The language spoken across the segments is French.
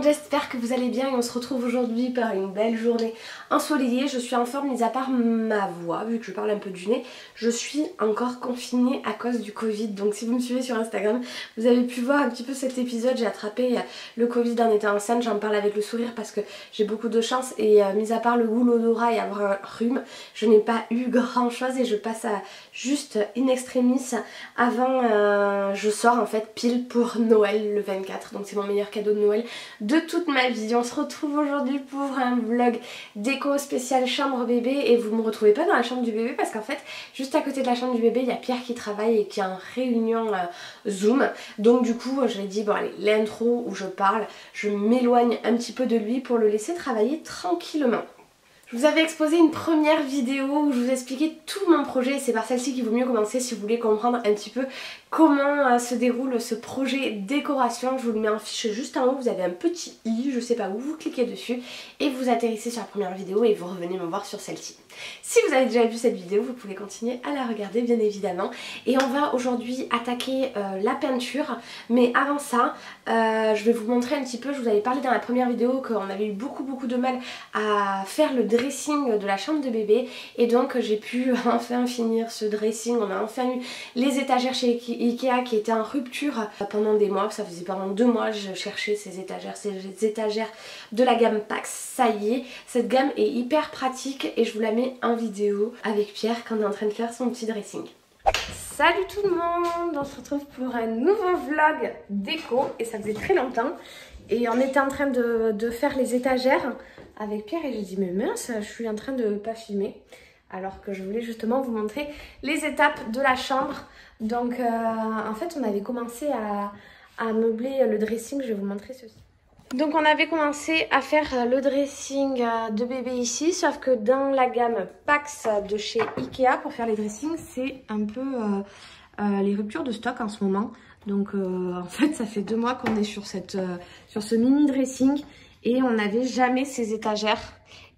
J'espère que vous allez bien et on se retrouve aujourd'hui par une belle journée ensoleillée. Je suis en forme, mis à part ma voix, vu que je parle un peu du nez. Je suis encore confinée à cause du Covid. Donc si vous me suivez sur Instagram, vous avez pu voir un petit peu cet épisode. J'ai attrapé le Covid en étant enceinte. J'en parle avec le sourire parce que j'ai beaucoup de chance. Et mis à part le goût, l'odorat et avoir un rhume, je n'ai pas eu grand chose. Et je passe à juste in extremis avant je sors en fait pile pour Noël le 24. Donc c'est mon meilleur cadeau de Noël de toute ma vie. On se retrouve aujourd'hui pour un vlog déco spécial chambre bébé et vous me retrouvez pas dans la chambre du bébé parce qu'en fait juste à côté de la chambre du bébé il y a Pierre qui travaille et qui est en réunion Zoom. Donc du coup je lui ai dit bon allez, l'intro où je parle, je m'éloigne un petit peu de lui pour le laisser travailler tranquillement. Je vous avais exposé une première vidéo où je vous expliquais tout mon projet et c'est par celle-ci qu'il vaut mieux commencer si vous voulez comprendre un petit peu comment se déroule ce projet décoration. Je vous le mets en fiche juste en haut, vous avez un petit i, je sais pas où, vous cliquez dessus et vous atterrissez sur la première vidéo et vous revenez me voir sur celle-ci. Si vous avez déjà vu cette vidéo, vous pouvez continuer à la regarder bien évidemment. Et on va aujourd'hui attaquer la peinture, mais avant ça, je vais vous montrer un petit peu, je vous avais parlé dans la première vidéo qu'on avait eu beaucoup de mal à faire le dressing de la chambre de bébé et donc j'ai pu enfin finir ce dressing. On a enfin eu les étagères chez Ikea qui étaient en rupture pendant des mois, ça faisait pendant 2 mois je cherchais ces étagères de la gamme Pax. Ça y est, cette gamme est hyper pratique et je vous la mets en vidéo avec Pierre quand on est en train de faire son petit dressing. Salut tout le monde, on se retrouve pour un nouveau vlog déco et ça faisait très longtemps et on était en train de faire les étagères avec Pierre et j'ai dit mais mince, je suis en train de pas filmer alors que je voulais justement vous montrer les étapes de la chambre. Donc en fait on avait commencé à meubler le dressing, je vais vous montrer ceci. Donc on avait commencé à faire le dressing de bébé ici, sauf que dans la gamme Pax de chez Ikea pour faire les dressings, c'est un peu les ruptures de stock en ce moment. Donc en fait ça fait 2 mois qu'on est sur ce mini dressing et on n'avait jamais ces étagères.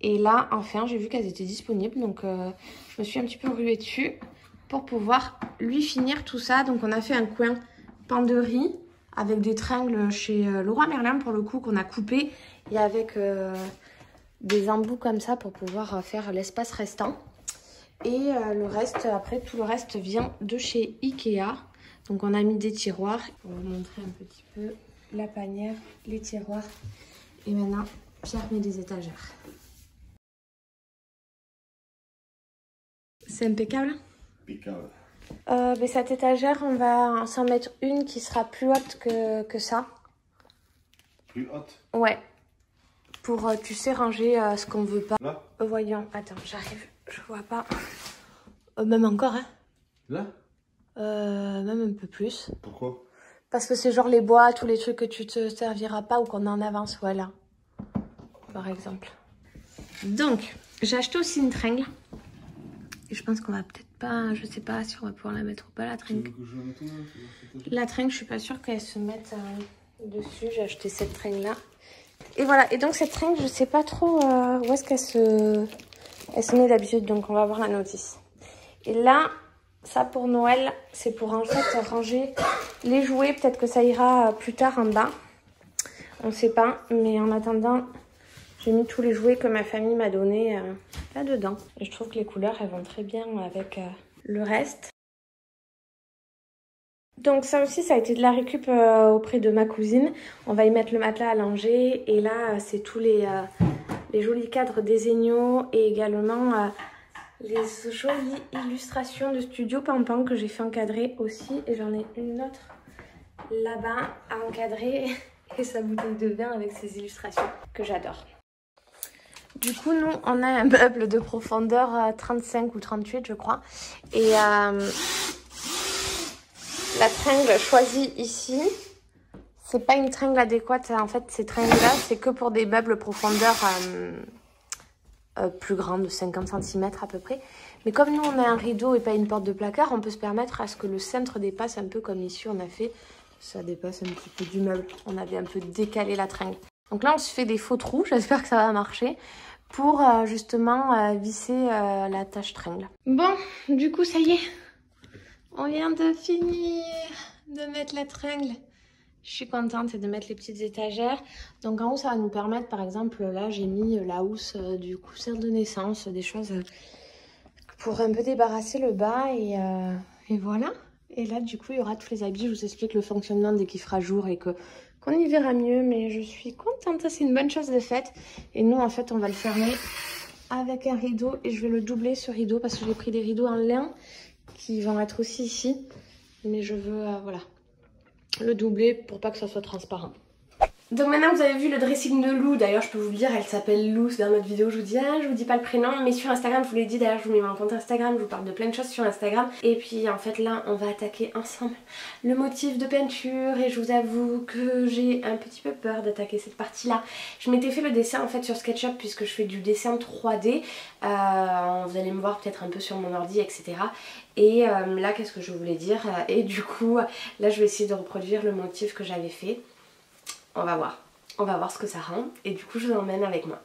Et là enfin j'ai vu qu'elles étaient disponibles, donc je me suis un petit peu ruée dessus pour pouvoir lui finir tout ça. Donc on a fait un coin penderie avec des tringles chez Leroy Merlin pour le coup qu'on a coupé et avec des embouts comme ça pour pouvoir faire l'espace restant. Et le reste, après tout le reste vient de chez Ikea. Donc on a mis des tiroirs pour vous montrer un petit peu la panière, les tiroirs. Et maintenant Pierre met des étagères. C'est impeccable. Impeccable. Mais cette étagère, on va s'en mettre une qui sera plus haute que ça. Plus haute? Ouais. Pour, tu sais, ranger ce qu'on veut pas. Là? Voyons, attends, j'arrive, je vois pas. Même encore, hein. Là? Même un peu plus. Pourquoi? Parce que c'est genre les bois, tous les trucs que tu te serviras pas ou qu'on en avance, voilà. Par exemple. Donc, j'ai acheté aussi une tringle. Et je pense qu'on va peut-être pas, je sais pas si on va pouvoir la mettre ou pas la tringle. La tringle, je suis pas sûre qu'elle se mette dessus. J'ai acheté cette tringle là. Et voilà, et donc cette tringle, je sais pas trop où est-ce qu'elle se met d'habitude. Donc on va voir la notice. Et là, ça pour Noël, c'est pour en fait ranger les jouets. Peut-être que ça ira plus tard en bas. On sait pas, mais en attendant, j'ai mis tous les jouets que ma famille m'a donné là-dedans. Et je trouve que les couleurs, elles vont très bien avec le reste. Donc ça aussi, ça a été de la récup auprès de ma cousine. On va y mettre le matelas à langer. Et là, c'est tous les jolis cadres des Egno et également les jolies illustrations de Studio Pampan que j'ai fait encadrer aussi. Et j'en ai une autre là-bas à encadrer et sa bouteille de vin avec ses illustrations que j'adore. Du coup, nous, on a un meuble de profondeur 35 ou 38, je crois. Et la tringle choisie ici, c'est pas une tringle adéquate. En fait, ces tringles-là, c'est que pour des meubles profondeur plus grande, de 50 cm à peu près. Mais comme nous, on a un rideau et pas une porte de placard, on peut se permettre à ce que le centre dépasse un peu comme ici, on a fait. Ça dépasse un petit peu du meuble. On avait un peu décalé la tringle. Donc là on se fait des faux trous, j'espère que ça va marcher, pour justement visser la tâche-tringle. Bon, du coup ça y est, on vient de finir de mettre la tringle. Je suis contente de mettre les petites étagères. Donc en haut ça va nous permettre, par exemple là j'ai mis la housse du coussin de naissance, des choses pour un peu débarrasser le bas et voilà. Et là du coup il y aura tous les habits, je vous explique le fonctionnement dès qu'il fera jour et qu'on y verra mieux. Mais je suis contente, c'est une bonne chose de faite. Et nous en fait on va le fermer avec un rideau et je vais le doubler ce rideau parce que j'ai pris des rideaux en lin qui vont être aussi ici. Mais je veux voilà, le doubler pour pas que ça soit transparent. Donc maintenant vous avez vu le dressing de Lou, d'ailleurs je peux vous le dire, elle s'appelle Lou, c'est dans notre vidéo, je vous dis pas le prénom, mais sur Instagram je vous l'ai dit, d'ailleurs je vous mets mon compte Instagram, je vous parle de plein de choses sur Instagram. Et puis en fait là on va attaquer ensemble le motif de peinture et je vous avoue que j'ai un petit peu peur d'attaquer cette partie là. Je m'étais fait le dessin en fait sur SketchUp puisque je fais du dessin 3D, vous allez me voir peut-être un peu sur mon ordi etc. Et là qu'est-ce que je voulais dire, et du coup là je vais essayer de reproduire le motif que j'avais fait. On va voir ce que ça rend et du coup je vous emmène avec moi.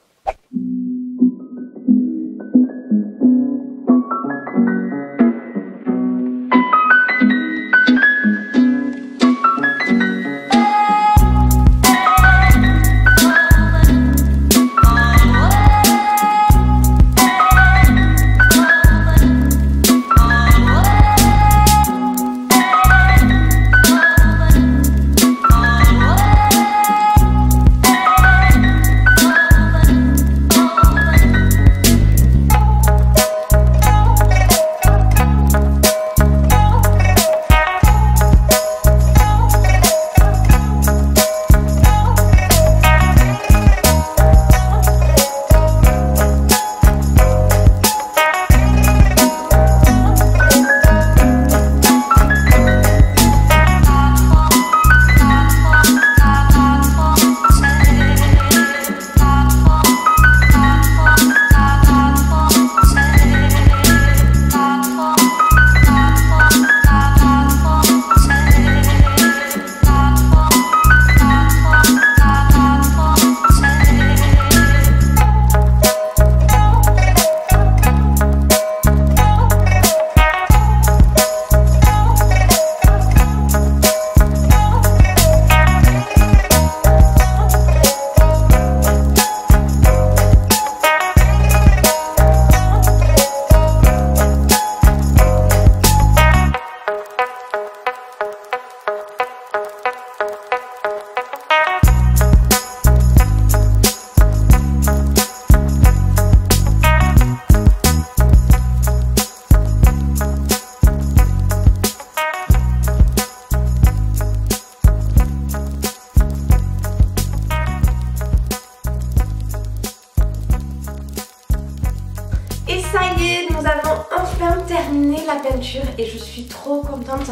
Et ça y est, nous avons enfin terminé la peinture et je suis trop contente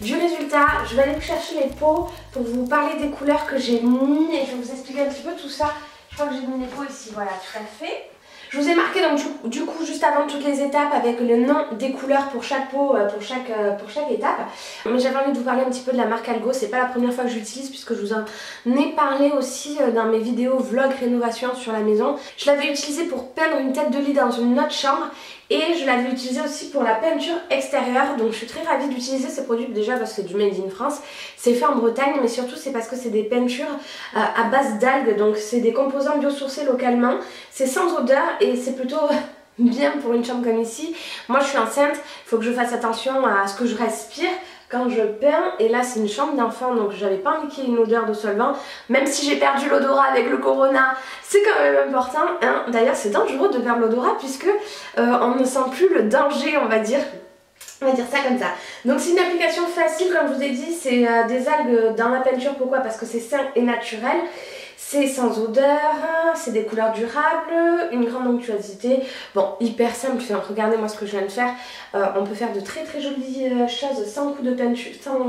du résultat. Je vais aller chercher les pots pour vous parler des couleurs que j'ai mis et je vais vous expliquer un petit peu tout ça. Je crois que j'ai mis les pots ici, voilà, tout à fait. Je vous ai marqué donc du coup juste avant toutes les étapes avec le nom des couleurs pour chaque pot, pour chaque étape. Mais j'avais envie de vous parler un petit peu de la marque Algo, c'est pas la première fois que j'utilise puisque je vous en ai parlé aussi dans mes vidéos vlog rénovation sur la maison. Je l'avais utilisé pour peindre une tête de lit dans une autre chambre et je l'avais utilisé aussi pour la peinture extérieure. Donc je suis très ravie d'utiliser ces produits déjà parce que c'est du Made in France, c'est fait en Bretagne, mais surtout c'est parce que c'est des peintures à base d'algues, donc c'est des composants biosourcés localement, c'est sans odeur et c'est plutôt bien pour une chambre comme ici. Moi je suis enceinte, il faut que je fasse attention à ce que je respire quand je peins et là c'est une chambre d'enfant donc j'avais pas envie qu'il y ait une odeur de solvant, même si j'ai perdu l'odorat avec le corona, c'est quand même important hein. D'ailleurs c'est dangereux de perdre l'odorat puisque on ne sent plus le danger, on va dire ça comme ça. Donc c'est une application facile comme je vous ai dit, c'est des algues dans la peinture. Pourquoi? Parce que c'est sain et naturel. C'est sans odeur, c'est des couleurs durables, une grande onctuosité. Bon, hyper simple, regardez moi ce que je viens de faire. On peut faire de très très jolies choses sans coup de peinture, sans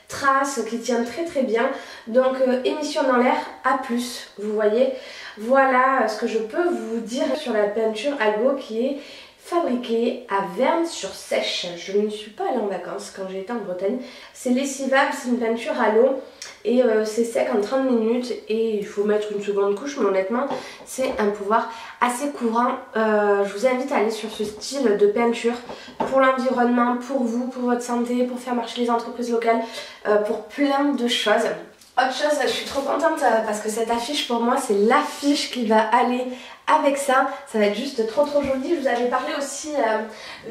traces, qui tiennent très très bien. Donc émission dans l'air A+, vous voyez. Voilà ce que je peux vous dire sur la peinture Algo qui est fabriqué à Verne-sur-Sèche. Je ne suis pas allée en vacances quand j'ai été en Bretagne. C'est lessivable, c'est une peinture à l'eau et c'est sec en 30 minutes et il faut mettre une seconde couche, mais honnêtement c'est un pouvoir assez courant. Je vous invite à aller sur ce style de peinture pour l'environnement, pour vous, pour votre santé, pour faire marcher les entreprises locales, pour plein de choses. Autre chose, je suis trop contente parce que cette affiche pour moi c'est l'affiche qui va aller avec ça. Ça va être juste trop joli. Je vous avais parlé aussi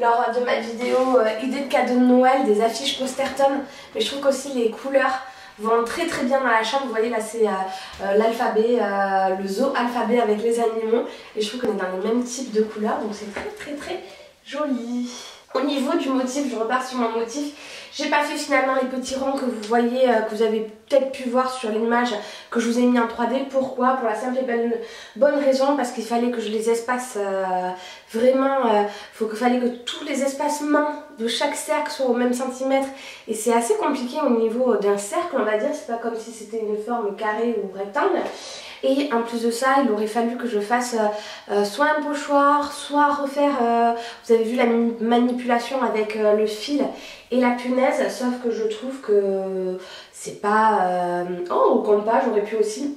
lors de ma vidéo idée de cadeaux de Noël des affiches Posterton, mais je trouve qu'aussi les couleurs vont très bien dans la chambre. Vous voyez là c'est l'alphabet, le zoo alphabet avec les animaux et je trouve qu'on est dans les mêmes types de couleurs, donc c'est très joli. Au niveau du motif, je repars sur mon motif. J'ai pas fait finalement les petits ronds que vous voyez, que vous avez peut-être pu voir sur l'image que je vous ai mis en 3D. Pourquoi? Pour la simple et bonne raison, parce qu'il fallait que je les espace vraiment. Fallait que tous les espacements de chaque cercle soient au même centimètre. Et c'est assez compliqué au niveau d'un cercle, on va dire. C'est pas comme si c'était une forme carrée ou rectangle. Et en plus de ça, il aurait fallu que je fasse soit un pochoir, soit refaire, vous avez vu la manipulation avec le fil et la punaise, sauf que je trouve que c'est pas... Oh, au compas, j'aurais pu aussi...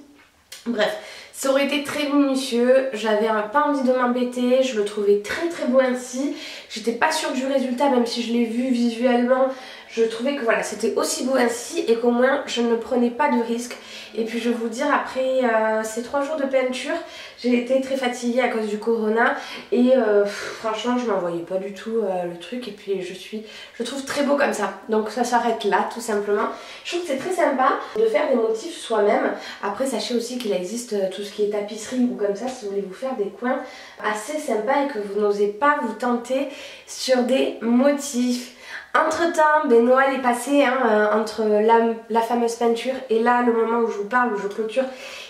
Bref, ça aurait été très minutieux, j'avais pas envie de m'embêter, je le trouvais très beau ainsi. J'étais pas sûre du résultat, même si je l'ai vu visuellement. Je trouvais que voilà, c'était aussi beau ainsi et qu'au moins je ne prenais pas de risque. Et puis je vais vous dire, après ces 3 jours de peinture, j'ai été très fatiguée à cause du corona et franchement je m'en voyais pas du tout le truc. Et puis je trouve très beau comme ça. Donc ça s'arrête là tout simplement. Je trouve que c'est très sympa de faire des motifs soi-même. Après sachez aussi qu'il existe tout ce qui est tapisserie ou comme ça si vous voulez vous faire des coins assez sympas et que vous n'osez pas vous tenter sur des motifs. Entre temps, Noël est passé entre la fameuse peinture et là le moment où je vous parle, où je clôture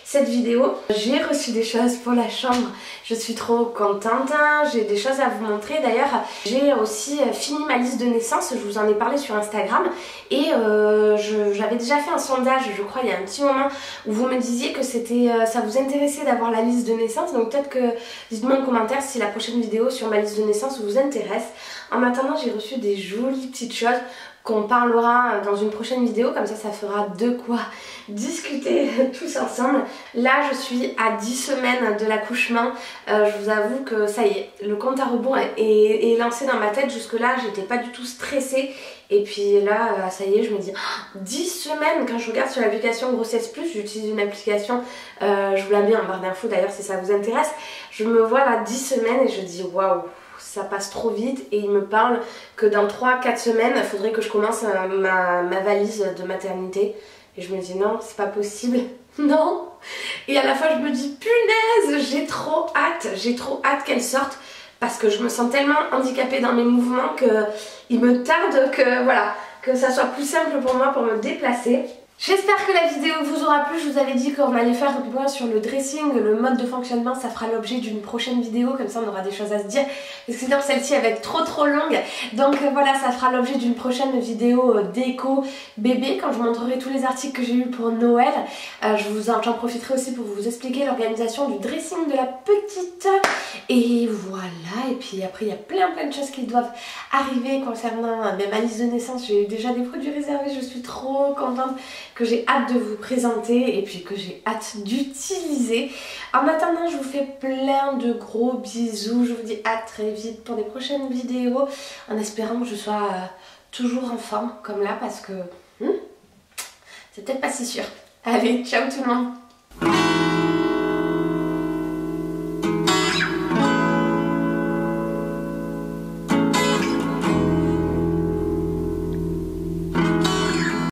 cette vidéo. J'ai reçu des choses pour la chambre, je suis trop contente, j'ai des choses à vous montrer. D'ailleurs j'ai aussi fini ma liste de naissance, je vous en ai parlé sur Instagram et j'avais déjà fait un sondage, je crois il y a un petit moment, où vous me disiez que ça vous intéressait d'avoir la liste de naissance. Donc peut-être que dites-moi en commentaire si la prochaine vidéo sur ma liste de naissance vous intéresse. En attendant, j'ai reçu des jolies petites choses qu'on parlera dans une prochaine vidéo, comme ça fera de quoi discuter tous ensemble. Là je suis à 10 semaines de l'accouchement, je vous avoue que ça y est, le compte à rebours est lancé dans ma tête. Jusque là j'étais pas du tout stressée et puis là ça y est, je me dis 10 semaines. Quand je regarde sur l'application Grossesse Plus, j'utilise une application, je vous la mets en barre d'infos d'ailleurs si ça vous intéresse, je me vois là 10 semaines et je dis waouh, ça passe trop vite. Et il me parle que dans 3-4 semaines il faudrait que je commence ma valise de maternité et je me dis non, c'est pas possible, non. Et à la fois je me dis punaise, j'ai trop hâte qu'elle sorte parce que je me sens tellement handicapée dans mes mouvements que il me tarde que ça soit plus simple pour moi pour me déplacer. J'espère que la vidéo vous aura plu. Je vous avais dit qu'on allait faire un point sur le dressing, le mode de fonctionnement. Ça fera l'objet d'une prochaine vidéo, comme ça on aura des choses à se dire. Parce que sinon celle-ci elle va être trop longue. Donc voilà, ça fera l'objet d'une prochaine vidéo déco bébé, quand je vous montrerai tous les articles que j'ai eu pour Noël. J'en profiterai aussi pour vous expliquer l'organisation du dressing de la petite. Et voilà, et puis après il y a plein de choses qui doivent arriver concernant ma liste de naissance. J'ai eu déjà des produits réservés, je suis trop contente, que j'ai hâte de vous présenter et puis que j'ai hâte d'utiliser. En attendant, je vous fais plein de gros bisous. Je vous dis à très vite pour des prochaines vidéos, en espérant que je sois toujours en forme comme là, parce que c'est peut-être pas si sûr. Allez, ciao tout le monde!